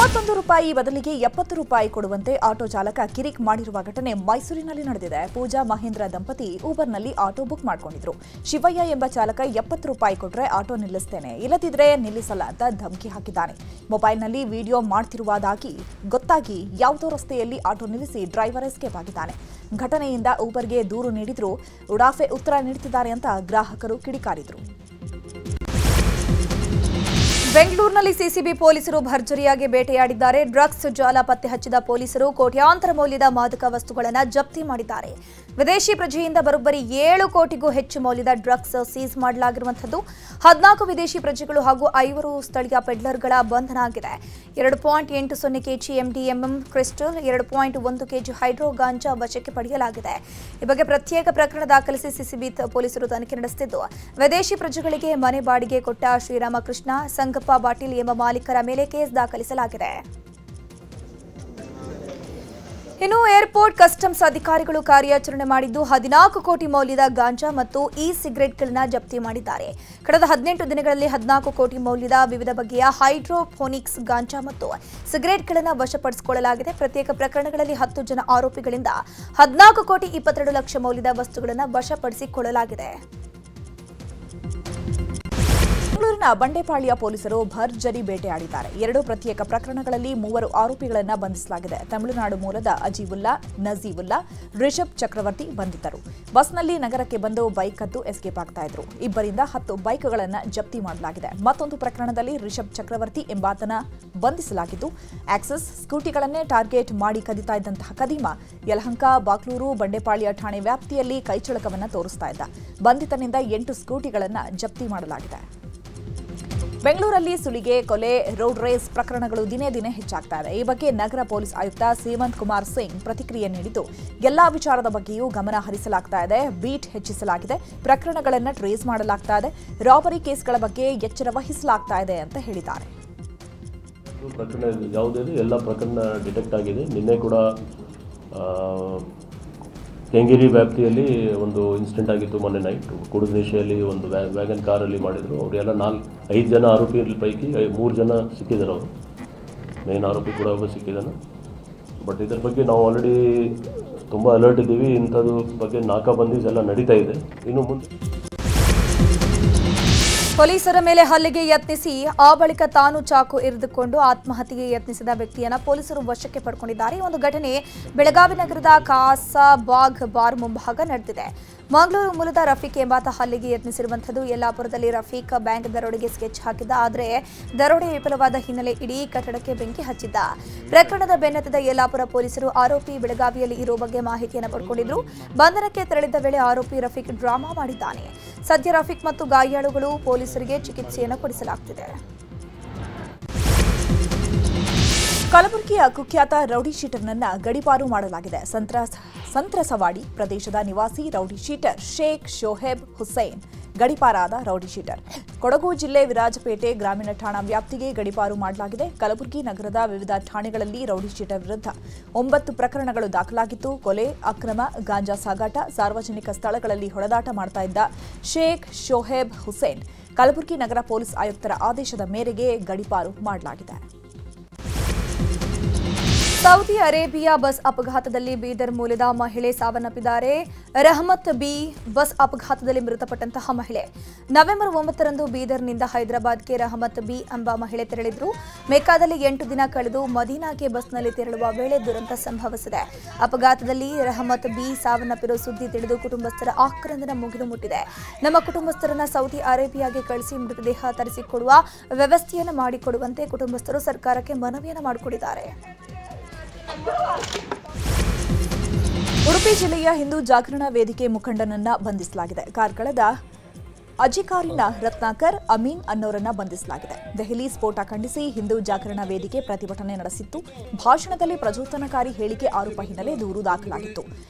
51 ರೂಪಾಯಿ ಬದಲಿಗೆ 70 ರೂಪಾಯಿ ಕೊಡುವಂತೆ ಆಟೋ ಚಾಲಕ ಕಿರಿಕ್ ಮಾಡಿರುವ ಘಟನೆ ಮೈಸೂರಿನಲ್ಲಿ ನಡೆದಿದೆ. ಪೂಜಾ ಮಹೇಂದ್ರ ದಂಪತಿ ಊಬರ್ನಲ್ಲಿ ಆಟೋ ಬುಕ್ ಮಾಡಿಕೊಂಡಿದ್ರು. ಶಿವಯ್ಯ ಎಂಬ ಚಾಲಕ 70 ರೂಪಾಯಿ ಕೊಟ್ರೆ ಆಟೋ ನಿಲ್ಲಿಸ್ತೇನೆ, ಇಲ್ಲದಿದ್ರೆ ನಿಲ್ಲಿಸಲ್ಲ ಅಂತ ಧಮಕಿ ಹಾಕಿದ್ದಾನೆ. ಮೊಬೈಲ್ನಲ್ಲಿ ವಿಡಿಯೋ ಮಾಡ್ತಿರುವುದಾಗಿ ಗೊತ್ತಾಗಿ ಯಾವುದೋ ರಸ್ತೆಯಲ್ಲಿ ಆಟೋ ನಿಲ್ಲಿಸಿ ಡ್ರೈವರ್ ಎಸ್ಕೇಪ್ ಆಗಿದ್ದಾನೆ. ಘಟನೆಯಿಂದ ಊಬರ್ಗೆ ದೂರು ನೀಡಿದ್ರು ಉಡಾಫೆ ಉತ್ತರ ನೀಡುತ್ತಿದ್ದಾರೆ ಅಂತ ಗ್ರಾಹಕರು ಕಿಡಿಕಾರಿದ್ರು. ಬೆಂಗಳೂರಿನಲ್ಲಿ ಸಿಸಿಬಿ ಪೊಲೀಸರು ಭರ್ಜರಿಯಾಗಿ ಬೇಟೆಯಾಡಿದ್ದಾರೆ. ಡ್ರಗ್ಸ್ ಜಾಲ ಪತ್ತೆ ಹಚ್ಚಿದ ಪೊಲೀಸರು ಕೋಟ್ಯಾಂತರ ಮೌಲ್ಯದ ಮಾದಕ ವಸ್ತುಗಳನ್ನು ಜಪ್ತಿ ಮಾಡಿದ್ದಾರೆ. ವಿದೇಶಿ ಪ್ರಜೆಯಿಂದ ಬರೋಬ್ಬರಿ 7 ಕೋಟಿಗೂ ಹೆಚ್ಚು ಮೌಲ್ಯದ ಡ್ರಗ್ಸ್ ಸೀಸ್ ಮಾಡಲಾಗಿರುವಂಥದ್ದು. 14 ವಿದೇಶಿ ಪ್ರಜೆಗಳು ಹಾಗೂ 5 ಸ್ಥಳೀಯ ಪೆಡ್ಲರ್ಗಳ ಬಂಧನ ಆಗಿದೆ. 2.80 KG MDMA crystal, 2.1 KG hydro ಗಾಂಜಾ ವಶಕ್ಕೆ ಪಡೆಯಲಾಗಿದೆ. ಈ ಬಗ್ಗೆ ಪ್ರತ್ಯೇಕ ಪ್ರಕರಣ ದಾಖಲಿಸಿ ಸಿಸಿಬಿ ಪೊಲೀಸರು ತನಿಖೆ ನಡೆಸುತ್ತಿದ್ದು, ವಿದೇಶಿ ಪ್ರಜೆಗಳಿಗೆ ಮನೆ ಬಾಡಿಗೆ ಕೊಟ್ಟ ಶ್ರೀರಾಮಕೃಷ್ಣ, ಸಂಗಪ್ಪ ಪಾಟೀಲ್ ಎಂಬ ಮಾಲೀಕರ ಮೇಲೆ ಕೇಸ್ ದಾಖಲಿಸಲಾಗಿದೆ. ಇನ್ನು ಏರ್ಪೋರ್ಟ್ ಕಸ್ಟಮ್ಸ್ ಅಧಿಕಾರಿಗಳು ಕಾರ್ಯಾಚರಣೆ ಮಾಡಿದ್ದು 14 ಕೋಟಿ ಮೌಲ್ಯದ ಗಾಂಜಾ ಮತ್ತು ಸಿಗರೆಟ್ಗಳನ್ನು ಜಪ್ತಿ ಮಾಡಿದ್ದಾರೆ. ಕಳೆದ 18 ದಿನಗಳಲ್ಲಿ 14 ಕೋಟಿ ಮೌಲ್ಯದ ವಿವಿಧ ಬಗೆಯ ಹೈಡ್ರೋಫೋನಿಕ್ಸ್ ಗಾಂಜಾ ಮತ್ತು ಸಿಗರೆಟ್ಗಳನ್ನು ವಶಪಡಿಸಿಕೊಳ್ಳಲಾಗಿದೆ. ಪ್ರತ್ಯೇಕ ಪ್ರಕರಣಗಳಲ್ಲಿ 10 ಜನ ಆರೋಪಿಗಳಿಂದ 14 ಕೋಟಿ 22 ಲಕ್ಷ ಮೌಲ್ಯದ ವಸ್ತುಗಳನ್ನು ವಶಪಡಿಸಿಕೊಳ್ಳಲಾಗಿದೆ. ಬೆಂಗಳೂರಿನ ಬಂಡೆಪಾಳ್ಯ ಪೊಲೀಸರು ಭರ್ಜರಿ ಬೇಟೆಯಾಡಿದ್ದಾರೆ. 2 ಪ್ರತ್ಯೇಕ ಪ್ರಕರಣಗಳಲ್ಲಿ 3 ಆರೋಪಿಗಳನ್ನು ಬಂಧಿಸಲಾಗಿದೆ. ತಮಿಳುನಾಡು ಮೂಲದ ಅಜೀವುಲ್ಲಾ, ನಜೀವುಲ್ಲಾ, ರಿಷಬ್ ಚಕ್ರವರ್ತಿ ಬಂಧಿತರು. ಬಸ್ನಲ್ಲಿ ನಗರಕ್ಕೆ ಬಂದು ಬೈಕ್ ಕದ್ದು ಎಸ್ಕೇಪ್ ಆಗ್ತಾ ಇದ್ರು. ಇಬ್ಬರಿಂದ 10 ಬೈಕ್ಗಳನ್ನು ಜಪ್ತಿ ಮಾಡಲಾಗಿದೆ. ಮತ್ತೊಂದು ಪ್ರಕರಣದಲ್ಲಿ ರಿಷಬ್ ಚಕ್ರವರ್ತಿ ಎಂಬಾತನ ಬಂಧಿಸಲಾಗಿದ್ದು, ಆಕ್ಸಸ್ ಸ್ಕೂಟಿಗಳನ್ನೇ ಟಾರ್ಗೆಟ್ ಮಾಡಿ ಕದಿತಾ ಇದ್ದಂತಹ ಕದೀಮ ಯಲಹಂಕ, ಬಾಕ್ಲೂರು, ಬಂಡೆಪಾಳ್ಯ ಠಾಣೆ ವ್ಯಾಪ್ತಿಯಲ್ಲಿ ಕೈಚಳಕವನ್ನು ತೋರಿಸ್ತಾ ಇದ್ದ. ಬಂಧಿತನಿಂದ 8 ಸ್ಕೂಟಿಗಳನ್ನು ಜಪ್ತಿ ಮಾಡಲಾಗಿದೆ. ಬೆಂಗಳೂರಲ್ಲಿ ಸುಲಿಗೆ, ಕೊಲೆ, ರೋಡ್ ರೇಸ್ ಪ್ರಕರಣಗಳು ದಿನೇ ದಿನೇ ಹೆಚ್ಚಾಗ್ತಾ ಇದೆ. ಈ ಬಗ್ಗೆ ನಗರ ಪೊಲೀಸ್ ಆಯುಕ್ತ ಸೀಮಂತ್ ಕುಮಾರ್ ಸಿಂಗ್ ಪ್ರತಿಕ್ರಿಯೆ ನೀಡಿದ್ದು, ಎಲ್ಲಾ ವಿಚಾರದ ಬಗ್ಗೆಯೂ ಗಮನ ಹರಿಸಲಾಗ್ತಾ ಇದೆ, ಬೀಟ್ ಹೆಚ್ಚಿಸಲಾಗಿದೆ, ಪ್ರಕರಣಗಳನ್ನು ಟ್ರೇಸ್ ಮಾಡಲಾಗ್ತಾ ಇದೆ, ರಾಬರಿ ಕೇಸ್ಗಳ ಬಗ್ಗೆ ಎಚ್ಚರ ವಹಿಸಲಾಗ್ತಾ ಇದೆ ಅಂತ ಹೇಳಿದ್ದಾರೆ. ಪ್ರಕರಣ ಯಾವುದಿದೆ ಎಲ್ಲ ಪ್ರಕರಣ ಡಿಟೆಕ್ಟ್ ಆಗಿದೆ. ನಿನ್ನೆ ಕೂಡ ಕೆಂಗೇರಿ ವ್ಯಾಪ್ತಿಯಲ್ಲಿ ಒಂದು ಇನ್ಸಿಡೆಂಟ್ ಆಗಿತ್ತು. ಮೊನ್ನೆ ನೈಟ್ ಕುಡುದೇಶಿಯಲ್ಲಿ ಒಂದು ವ್ಯಾಗನ್ ಕಾರಲ್ಲಿ ಮಾಡಿದರು. ಅವರೆಲ್ಲ 5 ಜನ ಆರೋಪಿ ಪೈಕಿ 3 ಜನ ಸಿಕ್ಕಿದ್ದಾರೆ. ಅವರು ಮೇನ್ ಆರೋಪಿ ಕೂಡ ಒಬ್ಬ ಸಿಕ್ಕಿದ್ದಾನೆ. ಬಟ್ ಇದರ ಬಗ್ಗೆ ನಾವು ಆಲ್ರೆಡಿ ತುಂಬ ಅಲರ್ಟ್ ಇದ್ದೀವಿ. ಇಂಥದ್ದು ಬಗ್ಗೆ ನಾಕಾಬಂದೀಸ್ ಎಲ್ಲ ನಡೀತಾ ಇದೆ. ಇನ್ನು ಮುಂದೆ ಪೊಲೀಸರ ಮೇಲೆ ಹಲ್ಲೆಗೆ ಯತ್ನಿಸಿ ಆ ಬಳಿಕ ತಾನು ಚಾಕು ಇರಿದುಕೊಂಡು ಆತ್ಮಹತ್ಯೆಗೆ ಯತ್ನಿಸಿದ ವ್ಯಕ್ತಿಯನ್ನು ಪೊಲೀಸರು ವಶಕ್ಕೆ ಪಡ್ಕೊಂಡಿದ್ದಾರೆ. ಈ ಒಂದು ಘಟನೆ ಬೆಳಗಾವಿ ನಗರದ ಕಾಸಾಬಾಗ್ ಬಾರ್ ಮುಂಭಾಗ ನಡೆದಿದೆ. ಮಂಗಳೂರು ಮೂಲದ ರಫೀಕ್ ಎಂಬಾತ ಹಲ್ಲೆಗೆ ಯತ್ನಿಸಿರುವಂಥದ್ದು. ಯಲ್ಲಾಪುರದಲ್ಲಿ ರಫೀಕ್ ಬ್ಯಾಂಕ್ ದರೋಡೆಗೆ ಸ್ಕೆಚ್ ಹಾಕಿದ್ದ. ಆದರೆ ದರೋಡೆ ವಿಫಲವಾದ ಹಿನ್ನೆಲೆ ಇಡೀ ಕಟ್ಟಡಕ್ಕೆ ಬೆಂಕಿ ಹಚ್ಚಿದ್ದ. ಪ್ರಕರಣದ ಬೆನ್ನತ್ತಿದ ಯಲ್ಲಾಪುರ ಪೊಲೀಸರು ಆರೋಪಿ ಬೆಳಗಾವಿಯಲ್ಲಿ ಇರೋ ಬಗ್ಗೆ ಮಾಹಿತಿಯನ್ನು ಪಡ್ಕೊಂಡಿದ್ರು. ಬಂಧನಕ್ಕೆ ತೆರಳಿದ್ದ ವೇಳೆ ಆರೋಪಿ ರಫೀಕ್ ಡ್ರಾಮಾ ಮಾಡಿದ್ದಾನೆ. ಸದ್ಯ ರಫೀಕ್ ಮತ್ತು ಗಾಯಾಳುಗಳು ಪೊಲೀಸರಿಗೆ ಚಿಕಿತ್ಸೆಯನ್ನು ಕೊಡಿಸಲಾಗುತ್ತಿದೆ. ಕಲಬುರಗಿಯ ಕುಖ್ಯಾತ ರೌಡಿ ಶೀಟರ್ನನ್ನ ಗಡಿಪಾರು ಮಾಡಲಾಗಿದೆ. ಸಂತ್ರಸವಾಡಿ ಪ್ರದೇಶದ ನಿವಾಸಿ ರೌಡಿ ಶೀಟರ್ ಶೇಖ್ ಶೋಹೇಬ್ ಹುಸೇನ್ ಗಡಿಪಾರಾದ ರೌಡಿ ಶೀಟರ್. ಕೊಡಗು ಜಿಲ್ಲೆ ವಿರಾಜಪೇಟೆ ಗ್ರಾಮೀಣ ಠಾಣಾ ವ್ಯಾಪ್ತಿಗೆ ಗಡಿಪಾರು ಮಾಡಲಾಗಿದೆ. ಕಲಬುರಗಿ ನಗರದ ವಿವಿಧ ಠಾಣೆಗಳಲ್ಲಿ ರೌಡಿ ಶೀಟರ್ ವಿರುದ್ಧ 9 ಪ್ರಕರಣಗಳು ದಾಖಲಾಗಿತ್ತು. ಕೊಲೆ, ಅಕ್ರಮ ಗಾಂಜಾ ಸಾಗಾಟ, ಸಾರ್ವಜನಿಕ ಸ್ಥಳಗಳಲ್ಲಿ ಹೊಡೆದಾಟ ಮಾಡ್ತಾ ಇದ್ದ ಶೇಖ್ ಶೋಹೇಬ್ ಹುಸೇನ್ ಕಲಬುರಗಿ ನಗರ ಪೊಲೀಸ್ ಆಯುಕ್ತರ ಆದೇಶದ ಮೇರೆಗೆ ಗಡಿಪಾರು ಮಾಡಲಾಗಿದೆ. ಸೌದಿ ಅರೇಬಿಯಾ ಬಸ್ ಅಪಘಾತದಲ್ಲಿ ಬೀದರ್ ಮೂಲದ ಮಹಿಳೆ ಸಾವನ್ನಪ್ಪಿದ್ದಾರೆ. ರಹಮತ್ ಬಿ ಬಸ್ ಅಪಘಾತದಲ್ಲಿ ಮೃತಪಟ್ಟಂತಹ ಮಹಿಳೆ. ನವೆಂಬರ್ 9ರಂದು ಬೀದರ್ನಿಂದ ಹೈದರಾಬಾದ್ಗೆ ರಹಮತ್ ಬಿ ಎಂಬ ಮಹಿಳೆ ತೆರಳಿದ್ರು. ಮೆಕ್ಕಾದಲ್ಲಿ 8 ದಿನ ಕಳೆದು ಮದೀನಾಗೆ ಬಸ್ನಲ್ಲಿ ತೆರಳುವ ವೇಳೆ ದುರಂತ ಸಂಭವಿಸಿದೆ. ಅಪಘಾತದಲ್ಲಿ ರಹಮತ್ ಬಿ ಸಾವನ್ನಪ್ಪಿರುವ ಸುದ್ದಿ ತಿಳಿದು ಕುಟುಂಬಸ್ಥರ ಆಕ್ರಂದನ ಮುಗಿಲು ಮುಟ್ಟಿದೆ. ನಮ್ಮ ಕುಟುಂಬಸ್ಥರನ್ನ ಸೌದಿ ಅರೇಬಿಯಾಗೆ ಕಳಿಸಿ ಮೃತದೇಹ ತರಿಸಿಕೊಡುವ ವ್ಯವಸ್ಥೆಯನ್ನು ಮಾಡಿಕೊಡುವಂತೆ ಕುಟುಂಬಸ್ಥರು ಸರ್ಕಾರಕ್ಕೆ ಮನವಿಯನ್ನು ಮಾಡಿಕೊಂಡಿದ್ದಾರೆ. ಉಡುಪಿ ಜಿಲ್ಲೆಯ ಹಿಂದೂ ಜಾಗರಣ ವೇದಿಕೆ ಮುಖಂಡನನ್ನ ಬಂಧಿಸಲಾಗಿದೆ. ಕಾರ್ಕಳದ ಅಜಿಕಾರಿನ ರತ್ನಾಕರ್ ಅಮೀನ್ ಅನ್ನೋರನ್ನ ಬಂಧಿಸಲಾಗಿದೆ. ದೆಹಲಿ ಸ್ಫೋಟ ಖಂಡಿಸಿ ಹಿಂದೂ ಜಾಗರಣ ವೇದಿಕೆ ಪ್ರತಿಭಟನೆ ನಡೆಸಿತ್ತು. ಭಾಷಣದಲ್ಲಿ ಪ್ರಚೋದನಕಾರಿ ಹೇಳಿಕೆ ಆರೋಪ ಹಿನ್ನೆಲೆ ದೂರು ದಾಖಲಾಗಿತ್ತು.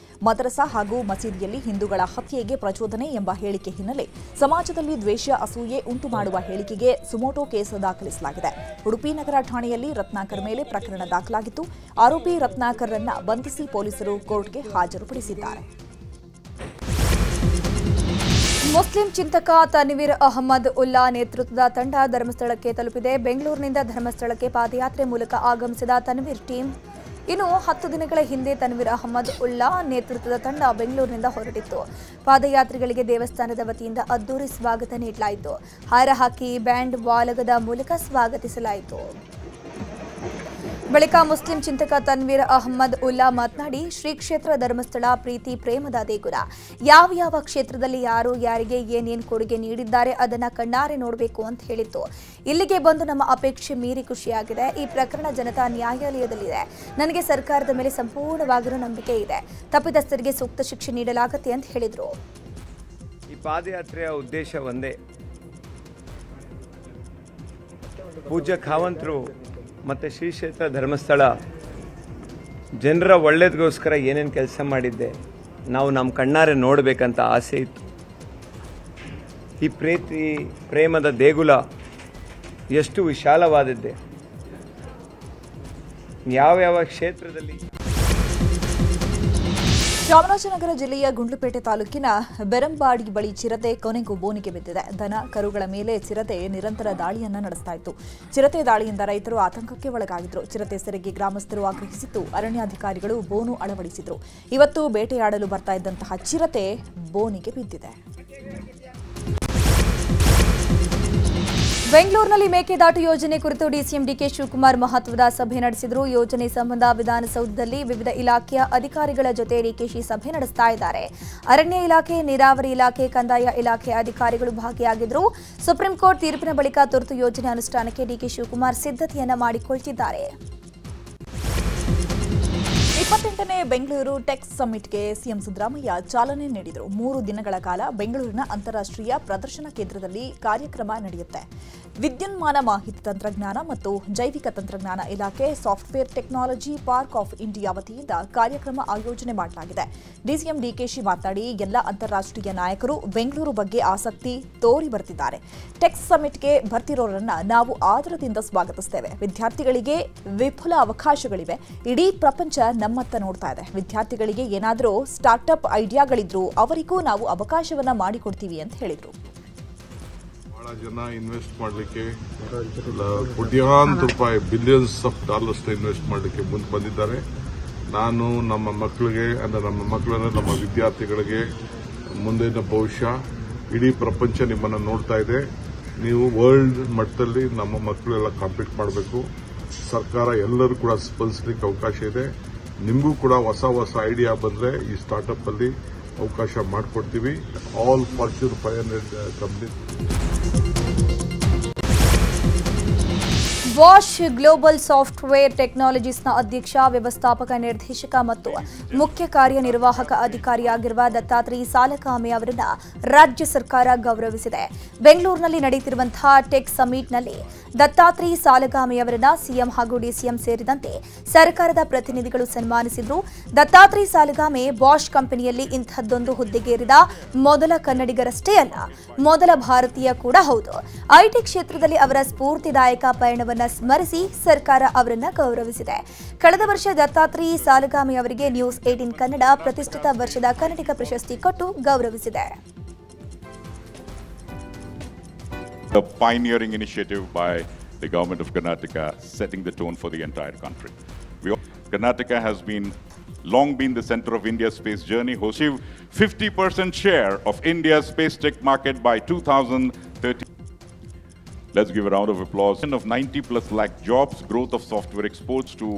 ಮದರಸಾ ಹಾಗೂ ಮಸೀದಿಯಲ್ಲಿ ಹಿಂದೂಗಳ ಹತ್ಯೆಗೆ ಪ್ರಚೋದನೆ ಎಂಬ ಹೇಳಿಕೆ ಹಿನ್ನೆಲೆ ಸಮಾಜದಲ್ಲಿ ದ್ವೇಷ, ಅಸೂಯೆ ಉಂಟು ಮಾಡುವ ಹೇಳಿಕೆಗೆ ಸುಮೋಟೋ ಕೇಸ್ ದಾಖಲಿಸಲಾಗಿದೆ. ಉಡುಪಿ ನಗರ ಠಾಣೆಯಲ್ಲಿ ರತ್ನಾಕರ್ ಮೇಲೆ ಪ್ರಕರಣ ದಾಖಲಾಗಿತ್ತು. ಆರೋಪಿ ರತ್ನಾಕರ್ರನ್ನ ಬಂಧಿಸಿ ಪೊಲೀಸರು ಕೋರ್ಟ್ಗೆ ಹಾಜರುಪಡಿಸಿದ್ದಾರೆ. ಮುಸ್ಲಿಂ ಚಿಂತಕ ತನ್ವೀರ್ ಅಹಮದ್ ಉಲ್ಲಾ ನೇತೃತ್ವದ ತಂಡ ಧರ್ಮಸ್ಥಳಕ್ಕೆ ತಲುಪಿದೆ. ಬೆಂಗಳೂರಿನಿಂದ ಧರ್ಮಸ್ಥಳಕ್ಕೆ ಪಾದಯಾತ್ರೆ ಮೂಲಕ ಆಗಮಿಸಿದ ತನ್ವೀರ್ ಟೀಮ್ ಇನ್ನು 10 ದಿನಗಳ ಹಿಂದೆ ತನ್ವೀರ್ ಅಹಮದ್ ಉಲ್ಲಾ ನೇತೃತ್ವದ ತಂಡ ಬೆಂಗಳೂರಿನಿಂದ ಹೊರಟಿತ್ತು. ಪಾದಯಾತ್ರಿಗಳಿಗೆ ದೇವಸ್ಥಾನದ ವತಿಯಿಂದ ಅದ್ದೂರಿ ಸ್ವಾಗತ ನೀಡಲಾಯಿತು. ಹಾರ ಹಾಕಿ ಬ್ಯಾಂಡ್ ವಾಲಗದ ಮೂಲಕ ಸ್ವಾಗತಿಸಲಾಯಿತು. ಬಳಿಕ ಮುಸ್ಲಿಂ ಚಿಂತಕ ತನ್ವೀರ್ ಅಹಮದ್ ಉಲ್ಲಾ ಮಾತನಾಡಿ, ಶ್ರೀ ಕ್ಷೇತ್ರ ಧರ್ಮಸ್ಥಳ ಪ್ರೀತಿ ಪ್ರೇಮದ ದೇಗುಲ. ಯಾವ ಕ್ಷೇತ್ರದಲ್ಲಿ ಯಾರು ಯಾರಿಗೆ ಏನೇನು ಕೊಡುಗೆ ನೀಡಿದ್ದಾರೆ ಅದನ್ನ ಕಣ್ಣಾರೆ ನೋಡಬೇಕು ಅಂತ ಹೇಳಿತ್ತು. ಇಲ್ಲಿಗೆ ಬಂದು ನಮ್ಮ ಅಪೇಕ್ಷೆ ಮೀರಿ ಖುಷಿಯಾಗಿದೆ. ಈ ಪ್ರಕರಣ ಜನತಾ ನ್ಯಾಯಾಲಯದಲ್ಲಿದೆ. ನನಗೆ ಸರ್ಕಾರದ ಮೇಲೆ ಸಂಪೂರ್ಣವಾಗಿರೋ ನಂಬಿಕೆ ಇದೆ. ತಪ್ಪಿತಸ್ಥರಿಗೆ ಸೂಕ್ತ ಶಿಕ್ಷೆ ನೀಡಲಾಗುತ್ತೆ ಅಂತ ಹೇಳಿದರು. ಈ ಪಾದಯಾತ್ರೆಯ ಉದ್ದೇಶ ಒಂದೇ, ಪೂಜ್ಯ ಖಾವಂತರು ಮತ್ತು ಶ್ರೀ ಕ್ಷೇತ್ರ ಧರ್ಮಸ್ಥಳ ಜನರ ಒಳ್ಳೇದಗೋಸ್ಕರ ಏನೇನು ಕೆಲಸ ಮಾಡಿದ್ದೆ ನಾವು ನಮ್ಮ ಕಣ್ಣಾರೆ ನೋಡಬೇಕಂತ ಆಸೆ ಇತ್ತು. ಈ ಪ್ರೀತಿ ಪ್ರೇಮದ ದೇಗುಲ ಎಷ್ಟು ವಿಶಾಲವಾದದ್ದೇ. ಯಾವ ಕ್ಷೇತ್ರದಲ್ಲಿ ಚಾಮರಾಜನಗರ ಜಿಲ್ಲೆಯ ಗುಂಡ್ಲುಪೇಟೆ ತಾಲೂಕಿನ ಬೆರಂಬಾಡಿ ಬಳಿ ಚಿರತೆ ಕೊನೆಗೂ ಬೋನಿಗೆ ಬಿದ್ದಿದೆ. ದನ ಕರುಗಳ ಮೇಲೆ ಚಿರತೆ ನಿರಂತರ ದಾಳಿಯನ್ನ ನಡೆಸ್ತಾ ಇತ್ತು. ಚಿರತೆ ದಾಳಿಯಿಂದ ರೈತರು ಆತಂಕಕ್ಕೆ ಒಳಗಾಗಿದ್ರು. ಚಿರತೆ ಸೆರೆಗೆ ಗ್ರಾಮಸ್ಥರು ಆಗ್ರಹಿಸಿದ್ದು ಅರಣ್ಯಾಧಿಕಾರಿಗಳು ಬೋನು ಅಳವಡಿಸಿದ್ರು. ಇವತ್ತು ಬೇಟೆಯಾಡಲು ಬರ್ತಾ ಇದ್ದಂತಹ ಚಿರತೆ ಬೋನಿಗೆ ಬಿದ್ದಿದೆ. ಬೆಂಗಳೂರಿನಲ್ಲಿ ಮೇಕೆದಾಟು ಯೋಜನೆ ಕುರಿತು ಡಿಸಿಎಂ ಡಿಕೆ ಶಿವಕುಮಾರ್ ಮಹತ್ವದ ಸಭೆ ನಡೆಸಿದರು. ಯೋಜನೆ ಸಂಬಂಧ ವಿಧಾನಸೌಧದಲ್ಲಿ ವಿವಿಧ ಇಲಾಖೆಯ ಅಧಿಕಾರಿಗಳ ಜೊತೆ ಡಿಕೆಶಿ ಸಭೆ ನಡೆಸ್ತಾ ಇದ್ದಾರೆ. ಅರಣ್ಯ ಇಲಾಖೆ, ನೀರಾವರಿ ಇಲಾಖೆ, ಕಂದಾಯ ಇಲಾಖೆ ಅಧಿಕಾರಿಗಳು ಭಾಗಿಯಾಗಿದ್ದರು. ಸುಪ್ರೀಂ ಕೋರ್ಟ್ ತೀರ್ಪಿನ ಬಳಿಕ ತುರ್ತು ಯೋಜನೆ ಅನುಷ್ಠಾನಕ್ಕೆ ಡಿಕೆ ಶಿವಕುಮಾರ್ ಸಿದ್ಧತೆಯನ್ನ ಮಾಡಿಕೊಳ್ತಿದ್ದಾರೆ. 28ನೇ ಬೆಂಗಳೂರು ಟೆಕ್ ಸಮ್ಮಿಟ್ಗೆ ಸಿಎಂ ಸಿದ್ದರಾಮಯ್ಯ ಚಾಲನೆ ನೀಡಿದರು. 3 ದಿನಗಳ ಕಾಲ ಬೆಂಗಳೂರಿನ ಅಂತಾರಾಷ್ಟ್ರೀಯ ಪ್ರದರ್ಶನ ಕೇಂದ್ರದಲ್ಲಿ ಕಾರ್ಯಕ್ರಮ ನಡೆಯುತ್ತೆ. ವಿದ್ಯುನ್ಮಾನ ಮಾಹಿತಿ ತಂತ್ರಜ್ಞಾನ ಮತ್ತು ಜೈವಿಕ ತಂತ್ರಜ್ಞಾನ ಇಲಾಖೆ software technology park of India ವತಿಯಿಂದ ಕಾರ್ಯಕ್ರಮ ಆಯೋಜನೆ ಮಾಡಲಾಗಿದೆ. ಡಿಸಿಎಂ ಡಿಕೆಶಿ ಮಾತನಾಡಿ, ಎಲ್ಲ ಅಂತಾರಾಷ್ಟ್ರೀಯ ನಾಯಕರು ಬೆಂಗಳೂರು ಬಗ್ಗೆ ಆಸಕ್ತಿ ತೋರಿ ಬರ್ತಿದ್ದಾರೆ. ಟೆಕ್ ಸಮ್ಮಿಟ್ಗೆ ಬರ್ತಿರೋರನ್ನ ನಾವು ಆದರದಿಂದ ಸ್ವಾಗತಿಸುತ್ತೇವೆ. ವಿದ್ಯಾರ್ಥಿಗಳಿಗೆ ವಿಪುಲ ಅವಕಾಶಗಳಿವೆ. ಇಡೀ ಪ್ರಪಂಚ ನಮ್ಮತ್ತ ನೋಡ್ತಾ ಇದೆ. ವಿದ್ಯಾರ್ಥಿಗಳಿಗೆ ಏನಾದರೂ ಸ್ಟಾರ್ಟ್ಅಪ್ ಐಡಿಯಾಗಳಿದ್ರು ಅವರಿಗೂ ನಾವು ಅವಕಾಶವನ್ನ ಮಾಡಿಕೊಡ್ತೀವಿ ಅಂತ ಹೇಳಿದರು. ಬಹಳ ಜನ ಇನ್ವೆಸ್ಟ್ ಮಾಡಲಿಕ್ಕೆ ಕೋಟ್ಯಾಂತರ ರೂಪಾಯಿ ಬಿಲಿಯನ್ಸ್ ಆಫ್ ಡಾಲರ್ಸ್ ಇನ್ವೆಸ್ಟ್ ಮಾಡಲಿಕ್ಕೆ ಮುಂದೆ ಬಂದಿದ್ದಾರೆ. ನಾನು ನಮ್ಮ ಮಕ್ಕಳಿಗೆ ನಮ್ಮ ವಿದ್ಯಾರ್ಥಿಗಳಿಗೆ ಮುಂದಿನ ಭವಿಷ್ಯ ಇಡೀ ಪ್ರಪಂಚ ನಿಮ್ಮನ್ನು ನೋಡ್ತಾ ಇದೆ. ನೀವು ವರ್ಲ್ಡ್ ಮಟ್ಟದಲ್ಲಿ ನಮ್ಮ ಮಕ್ಕಳೆಲ್ಲ ಕಾಂಪೀಟ್ ಮಾಡಬೇಕು. ಸರ್ಕಾರ ಎಲ್ಲರೂ ಕೂಡ ಸ್ಪಂದಿಸಲಿಕ್ಕೆ ಅವಕಾಶ ಇದೆ. ನಿಮಗೂ ಕೂಡ ಹೊಸ ಐಡಿಯಾ ಬಂದರೆ ಈ ಸ್ಟಾರ್ಟ್ಅಪ್ ಅಲ್ಲಿ ಅವಕಾಶ ಮಾಡಿಕೊಡ್ತೀವಿ. All fortune 500 company. Bosch global software ಟೆಕ್ನಾಲಜೀಸ್ನ ಅಧ್ಯಕ್ಷ, ವ್ಯವಸ್ಥಾಪಕ ನಿರ್ದೇಶಕ ಮತ್ತು ಮುಖ್ಯ ಕಾರ್ಯನಿರ್ವಾಹಕ ಅಧಿಕಾರಿಯಾಗಿರುವ ದತ್ತಾತ್ರೇಯ ಸಾಲಗಾಮೆ ಅವರನ್ನು ರಾಜ್ಯ ಸರ್ಕಾರ ಗೌರವಿಸಿದೆ. ಬೆಂಗಳೂರಿನಲ್ಲಿ ನಡೆಯುತ್ತಿರುವಂತಹ ಟೆಕ್ ಸಮಿಟ್ನಲ್ಲಿ ದತ್ತಾತ್ರೇಯ ಸಾಲಗಾಮೆ ಅವರನ್ನು ಸಿಎಂ ಹಾಗೂ ಡಿಸಿಎಂ ಸೇರಿದಂತೆ ಸರ್ಕಾರದ ಪ್ರತಿನಿಧಿಗಳು ಸನ್ಮಾನಿಸಿದರು. ದತ್ತಾತ್ರೇಯ ಸಾಲಗಾಮೆ ಬಾಷ್ ಕಂಪನಿಯಲ್ಲಿ ಇಂಥದ್ದೊಂದು ಹುದ್ದೆಗೇರಿದ ಮೊದಲ ಕನ್ನಡಿಗರಷ್ಟೇ ಅಲ್ಲ, ಮೊದಲ ಭಾರತೀಯ ಕೂಡ ಹೌದು. ಐಟಿ ಕ್ಷೇತ್ರದಲ್ಲಿ ಅವರ ಸ್ಫೂರ್ತಿದಾಯಕ ಪಯಣವನ್ನು ಸ್ಮರಿಸಿ ಸರ್ಕಾರ ಅವರನ್ನ ಗೌರವಿಸಿದೆ. ಕಳೆದ ವರ್ಷ ದತ್ತಾತ್ರೇಯ ಸಾಲಗಾಮೆ ಅವರಿಗೆ ನ್ಯೂಸ್ 18 ಕನ್ನಡ ಪ್ರತಿಷ್ಠಿತ ವರ್ಷದ ಕನ್ನಡಿಗ ಪ್ರಶಸ್ತಿ ಕೊಟ್ಟು ಗೌರವಿಸಿದೆ. A pioneering initiative by the government of Karnataka, setting the tone for the entire country. Karnataka has long been the center of India's space journey, hosting 50% share of India's space tech market by 2030. Let's give a round of applause. Of 90+ lakh jobs, growth of software exports to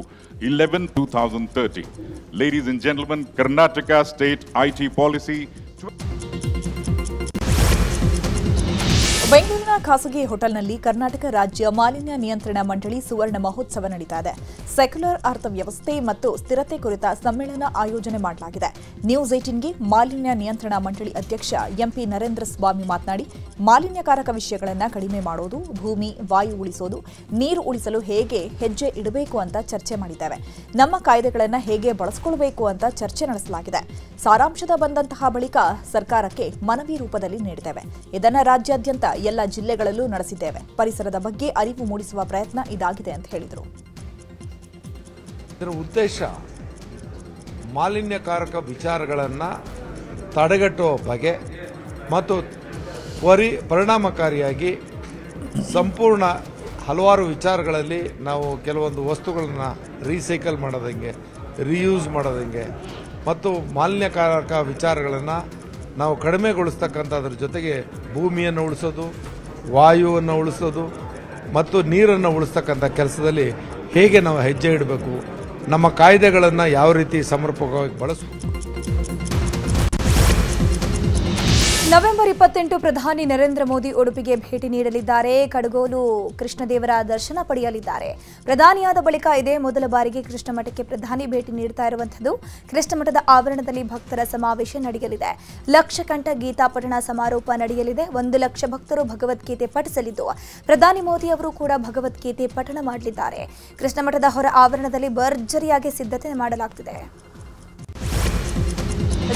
11 2030. Ladies and gentlemen, Karnataka state IT policy. ಬೆಂಗಳೂರಿನ ಖಾಸಗಿ ಹೋಟೆಲ್ನಲ್ಲಿ ಕರ್ನಾಟಕ ರಾಜ್ಯ ಮಾಲಿನ್ಯ ನಿಯಂತ್ರಣ ಮಂಡಳಿ ಸುವರ್ಣ ಮಹೋತ್ಸವ ನಡೀತಾ ಇದೆ. ಸೆಕ್ಯುಲರ್ ಅರ್ಥವ್ಯವಸ್ಥೆ ಮತ್ತು ಸ್ಥಿರತೆ ಕುರಿತ ಸಮ್ಮೇಳನ ಆಯೋಜನೆ ಮಾಡಲಾಗಿದೆ. ನ್ಯೂಸ್ 18ಗೆ ಮಾಲಿನ್ಯ ನಿಯಂತ್ರಣ ಮಂಡಳಿ ಅಧ್ಯಕ್ಷ ಎಂಪಿ ನರೇಂದ್ರ ಸ್ವಾಮಿ ಮಾತನಾಡಿ, ಮಾಲಿನ್ಯಕಾರಕ ವಿಷಯಗಳನ್ನು ಕಡಿಮೆ ಮಾಡೋದು, ಭೂಮಿ ವಾಯು ಉಳಿಸೋದು, ನೀರು ಉಳಿಸಲು ಹೇಗೆ ಹೆಜ್ಜೆ ಇಡಬೇಕು ಅಂತ ಚರ್ಚೆ ಮಾಡಿದ್ದೇವೆ. ನಮ್ಮ ಕಾಯ್ದೆಗಳನ್ನು ಹೇಗೆ ಬಳಸಿಕೊಳ್ಳಬೇಕು ಅಂತ ಚರ್ಚೆ ನಡೆಸಲಾಗಿದೆ. ಸಾರಾಂಶದ ಬಂದಂತಹ ಬಳಿಕ ಸರ್ಕಾರಕ್ಕೆ ಮನವಿ ರೂಪದಲ್ಲಿ ನೀಡಿದ್ದೇವೆ. ಇದನ್ನು ರಾಜ್ಯಾದ್ಯಂತ ಎಲ್ಲ ಜಿಲ್ಲೆಗಳಲ್ಲೂ ನಡೆಸಿದ್ದೇವೆ. ಪರಿಸರದ ಬಗ್ಗೆ ಅರಿವು ಮೂಡಿಸುವ ಪ್ರಯತ್ನ ಇದಾಗಿದೆ ಅಂತ ಹೇಳಿದರು. ಇದರ ಉದ್ದೇಶ ಮಾಲಿನ್ಯಕಾರಕ ವಿಚಾರಗಳನ್ನು ತಡೆಗಟ್ಟುವ ಬಗೆ ಮತ್ತು ಪರಿಣಾಮಕಾರಿಯಾಗಿ ಸಂಪೂರ್ಣ ಹಲವಾರು ವಿಚಾರಗಳಲ್ಲಿ ನಾವು ಕೆಲವೊಂದು ವಸ್ತುಗಳನ್ನು ರೀಸೈಕಲ್ ಮಾಡೋದಂಗೆ, ರೀಯೂಸ್ ಮಾಡೋದಂಗೆ ಮತ್ತು ಮಾಲಿನ್ಯಕಾರಕ ವಿಚಾರಗಳನ್ನು ನಾವು ಕಡಿಮೆಗೊಳಿಸ್ತಕ್ಕಂಥದ್ರ ಜೊತೆಗೆ ಭೂಮಿಯನ್ನು ಉಳಿಸೋದು, ವಾಯುವನ್ನು ಉಳಿಸೋದು ಮತ್ತು ನೀರನ್ನು ಉಳಿಸ್ತಕ್ಕಂಥ ಕೆಲಸದಲ್ಲಿ ಹೇಗೆ ನಾವು ಹೆಜ್ಜೆ ಇಡಬೇಕು, ನಮ್ಮ ಕಾಯ್ದೆಗಳನ್ನು ಯಾವ ರೀತಿ ಸಮರ್ಪಕವಾಗಿ ಬಳಸಬೇಕು. ನವೆಂಬರ್ 28 ಪ್ರಧಾನಿ ನರೇಂದ್ರ ಮೋದಿ ಉಡುಪಿಗೆ ಭೇಟಿ ನೀಡಲಿದ್ದಾರೆ. ಕಡಗೋಲು ಕೃಷ್ಣದೇವರ ದರ್ಶನ ಪಡೆಯಲಿದ್ದಾರೆ. ಪ್ರಧಾನಿಯಾದ ಬಳಿಕ ಇದೇ ಮೊದಲ ಬಾರಿಗೆ ಕೃಷ್ಣಮಠಕ್ಕೆ ಪ್ರಧಾನಿ ಭೇಟಿ ನೀಡುತ್ತಾ ಇರುವಂಥದ್ದು. ಕೃಷ್ಣಮಠದ ಆವರಣದಲ್ಲಿ ಭಕ್ತರ ಸಮಾವೇಶ ನಡೆಯಲಿದೆ. ಲಕ್ಷಕಂಠ ಗೀತಾ ಪಠಣ ಸಮಾರೋಪ ನಡೆಯಲಿದೆ. 1 ಲಕ್ಷ ಭಕ್ತರು ಭಗವದ್ಗೀತೆ ಪಠಿಸಲಿದ್ದು ಪ್ರಧಾನಿ ಮೋದಿ ಅವರು ಕೂಡ ಭಗವದ್ಗೀತೆ ಪಠಣ ಮಾಡಲಿದ್ದಾರೆ. ಕೃಷ್ಣಮಠದ ಹೊರ ಆವರಣದಲ್ಲಿ ಭರ್ಜರಿಯಾಗಿ ಸಿದ್ಧತೆ ಮಾಡಲಾಗುತ್ತಿದೆ.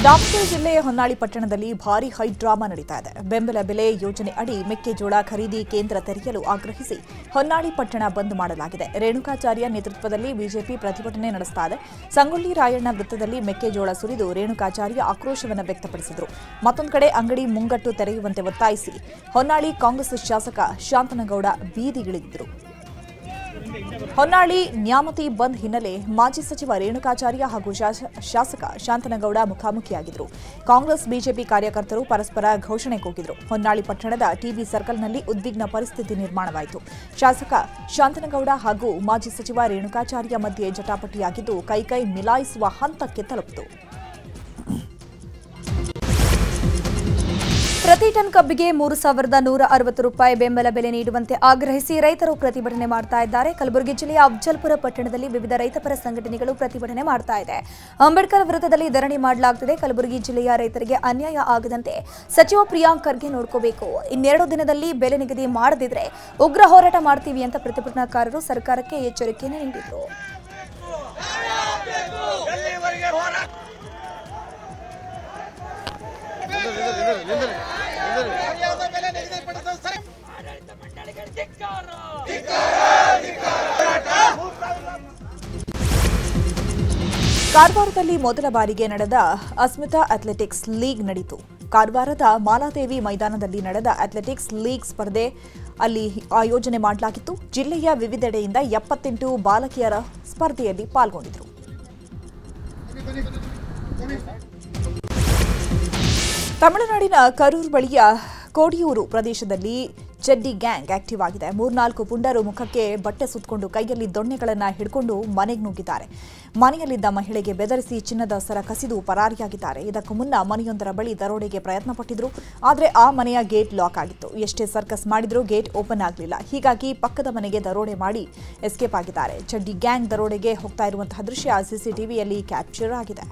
ದಾವಣಗೆರೆ ಜಿಲ್ಲೆಯ ಹೊನ್ನಾಳಿ ಪಟ್ಟಣದಲ್ಲಿ ಭಾರೀ ಹೈ ಡ್ರಾಮಾ ನಡೀತಾ ಇದೆ. ಬೆಂಬಲ ಬೆಲೆ ಯೋಜನೆ ಅಡಿ ಮೆಕ್ಕೆಜೋಳ ಖರೀದಿ ಕೇಂದ್ರ ತೆರೆಯಲು ಆಗ್ರಹಿಸಿ ಹೊನ್ನಾಳಿ ಪಟ್ಟಣ ಬಂದ್ ಮಾಡಲಾಗಿದೆ. ರೇಣುಕಾಚಾರ್ಯ ನೇತೃತ್ವದಲ್ಲಿ ಬಿಜೆಪಿ ಪ್ರತಿಭಟನೆ ನಡೆಸ್ತಾ ಇದೆ. ಸಂಗೊಳ್ಳಿ ರಾಯಣ್ಣ ವೃತ್ತದಲ್ಲಿ ಮೆಕ್ಕೆಜೋಳ ಸುರಿದು ರೇಣುಕಾಚಾರ್ಯ ಆಕ್ರೋಶವನ್ನು ವ್ಯಕ್ತಪಡಿಸಿದರು. ಮತ್ತೊಂದು ಕಡೆ ಅಂಗಡಿ ಮುಂಗಟ್ಟು ತೆರೆಯುವಂತೆ ಒತ್ತಾಯಿಸಿ ಹೊನ್ನಾಳಿ ಕಾಂಗ್ರೆಸ್ ಶಾಸಕ ಶಾಂತನಗೌಡ ಬೀದಿಗಿಳಿದಿದ್ದರು. ಹೊನ್ನಾಳಿ ನ್ಯಾಮತಿ ಬಂದ್ ಹಿನ್ನೆಲೆ ಮಾಜಿ ಸಚಿವ ರೇಣುಕಾಚಾರ್ಯ ಹಾಗೂ ಶಾಸಕ ಶಾಂತನಗೌಡ ಮುಖಾಮುಖಿಯಾಗಿದ್ದರು. ಕಾಂಗ್ರೆಸ್ ಬಿಜೆಪಿ ಕಾರ್ಯಕರ್ತರು ಪರಸ್ಪರ ಘೋಷಣೆ ಕೂಗಿದರು. ಹೊನ್ನಾಳಿ ಪಟ್ಟಣದ ಟಿಬಿ ಸರ್ಕಲ್ನಲ್ಲಿ ಉದ್ವಿಗ್ನ ಪರಿಸ್ಥಿತಿ ನಿರ್ಮಾಣವಾಯಿತು. ಶಾಸಕ ಶಾಂತನಗೌಡ ಹಾಗೂ ಮಾಜಿ ಸಚಿವ ರೇಣುಕಾಚಾರ್ಯ ಮಧ್ಯೆ ಜಟಾಪಟಿಯಾಗಿದ್ದು ಕೈಕೈ ಮಿಲಾಯಿಸುವ ಹಂತಕ್ಕೆ ತಲುಪಿತು. ಪ್ರತಿ ಟನ್ ಕಬ್ಬಿಗೆ 3,160 ರೂಪಾಯಿ ಬೆಂಬಲ ಬೆಲೆ ನೀಡುವಂತೆ ಆಗ್ರಹಿಸಿ ರೈತರು ಪ್ರತಿಭಟನೆ ಮಾಡ್ತಾ ಇದ್ದಾರೆ. ಕಲಬುರಗಿ ಜಿಲ್ಲೆಯ ಅಫ್ಜಲ್ಪುರ ಪಟ್ಟಣದಲ್ಲಿ ವಿವಿಧ ರೈತಪರ ಸಂಘಟನೆಗಳು ಪ್ರತಿಭಟನೆ ಮಾಡ್ತಾ ಇದೆ. ಅಂಬೇಡ್ಕರ್ ವೃತ್ತದಲ್ಲಿ ಧರಣಿ ಮಾಡಲಾಗುತ್ತಿದೆ. ಕಲಬುರಗಿ ಜಿಲ್ಲೆಯ ರೈತರಿಗೆ ಅನ್ಯಾಯ ಆಗದಂತೆ ಸಚಿವ ಪ್ರಿಯಾಂಕ್ ಖರ್ಗೆ ನೋಡ್ಕೋಬೇಕು. 2 ದಿನದಲ್ಲಿ ಬೆಲೆ ನಿಗದಿ ಮಾಡದಿದ್ರೆ ಉಗ್ರ ಹೋರಾಟ ಮಾಡ್ತೀವಿ ಅಂತ ಪ್ರತಿಭಟನಾಕಾರರು ಸರ್ಕಾರಕ್ಕೆ ಎಚ್ಚರಿಕೆಯನ್ನು ನೀಡಿದರು. ಕಾರವಾರದಲ್ಲಿ ಮೊದಲ ಬಾರಿಗೆ ನಡೆದ ಅಸ್ಮಿತಾ ಅಥ್ಲೆಟಿಕ್ಸ್ ಲೀಗ್ ನಡೆಯಿತು. ಕಾರವಾರದ ಮಾಲಾದೇವಿ ಮೈದಾನದಲ್ಲಿ ನಡೆದ ಅಥ್ಲೆಟಿಕ್ಸ್ ಲೀಗ್ ಸ್ಪರ್ಧೆ ಅಲ್ಲಿ ಆಯೋಜನೆ ಮಾಡಲಾಗಿತ್ತು. ಜಿಲ್ಲೆಯ ವಿವಿಧೆಡೆಯಿಂದ 78 ಬಾಲಕಿಯರ ಸ್ಪರ್ಧೆಯಲ್ಲಿ ಪಾಲ್ಗೊಂಡಿದ್ದರು. ತಮಿಳುನಾಡಿನ ಕರೂರ್ ಬಳಿಯ ಕೋಡಿಯೂರು ಪ್ರದೇಶದಲ್ಲಿ ಚಡ್ಡಿ ಗ್ಯಾಂಗ್ ಆಕ್ಟಿವ್ ಆಗಿದೆ. 3-4 ಪುಂಡರು ಮುಖಕ್ಕೆ ಬಟ್ಟೆ ಸುತ್ತಕೊಂಡು ಕೈಯಲ್ಲಿ ದೊಣ್ಣೆಗಳನ್ನು ಹಿಡ್ಕೊಂಡು ಮನೆಗೆ ನುಗ್ಗಿದ್ದಾರೆ. ಮನೆಯಲ್ಲಿದ್ದ ಮಹಿಳೆಗೆ ಬೆದರಿಸಿ ಚಿನ್ನದ ಸರ ಕಸಿದು ಪರಾರಿಯಾಗಿದ್ದಾರೆ. ಇದಕ್ಕೂ ಮುನ್ನ ಮನೆಯೊಂದರ ಬಳಿ ದರೋಡೆಗೆ ಪ್ರಯತ್ನ ಪಟ್ಟಿದ್ರು. ಆದರೆ ಆ ಮನೆಯ ಗೇಟ್ ಲಾಕ್ ಆಗಿತ್ತು. ಎಷ್ಟೇ ಸರ್ಕಸ್ ಮಾಡಿದ್ರೂ ಗೇಟ್ ಓಪನ್ ಆಗಲಿಲ್ಲ. ಹೀಗಾಗಿ ಪಕ್ಕದ ಮನೆಗೆ ದರೋಡೆ ಮಾಡಿ ಎಸ್ಕೇಪ್ ಆಗಿದ್ದಾರೆ. ಚಡ್ಡಿ ಗ್ಯಾಂಗ್ ದರೋಡೆಗೆ ಹೋಗ್ತಾ ಇರುವಂತಹ ದೃಶ್ಯ ಸಿಸಿಟಿವಿಯಲ್ಲಿ ಕ್ಯಾಪ್ಚರ್ ಆಗಿದೆ.